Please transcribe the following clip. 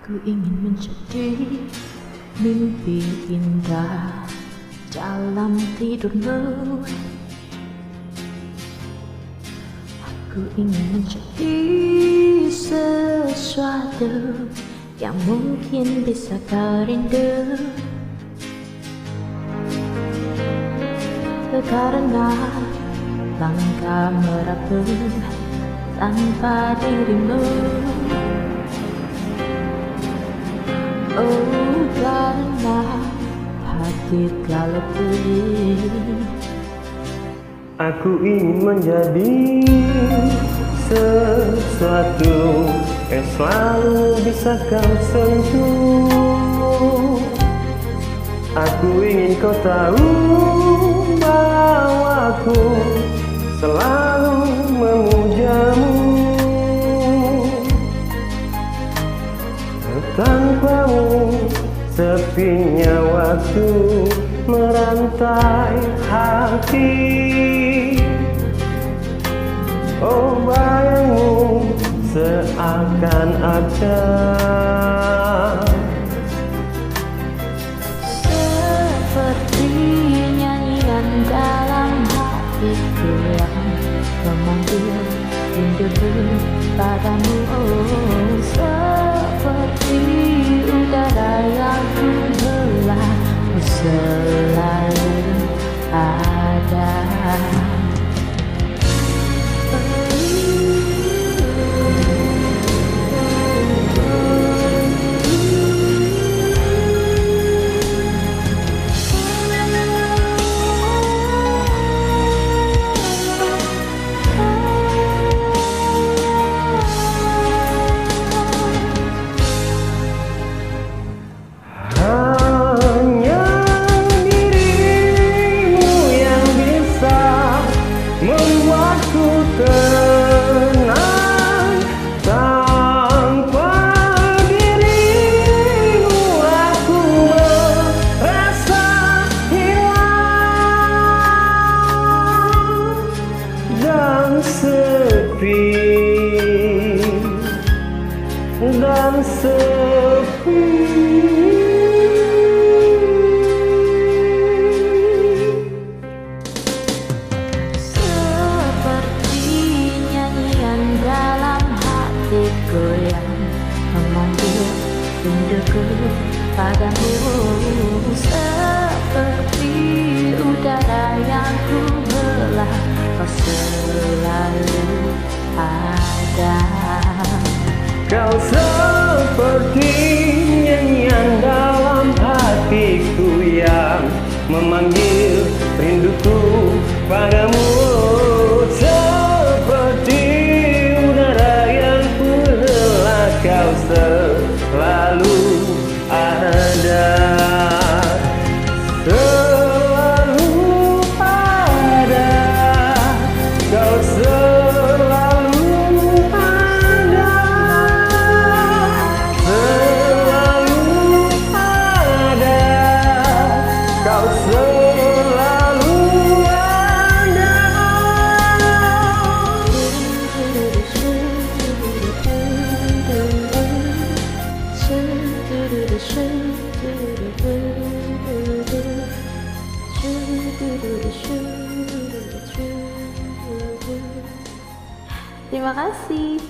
Ku ingin menjadi mimpi indah dalam tidurmu. Aku ingin menjadi sesuatu yang mungkin bisa kau rindu. Karena langkah merapu tanpa dirimu. Oh, karena hati telah letih. Aku ingin menjadi sesuatu yang selalu bisa kau sentuh. Aku ingin kau tahu bahwa aku selalu memujamu. Tanpamu sepinya waktu merantai hati. Oh, bayangmu seakan ada seperti nyanyian dalam hatiku yang memanggil rinduku padamu. Oh, seperti udara yang ku hela, selalu ada. Tenang, tanpa dirimu aku merasa hilang dan sepi, dan sepi. Hatiku yang memanggil rinduku padamu, seperti udara yang ku hela, kau selalu ada. Kau seperti nyanyian dalam hatiku yang memanggil rinduku padamu. Kau selalu ada, selalu ada. Kau selalu ada, selalu ada. Kau selalu ada. Terima kasih.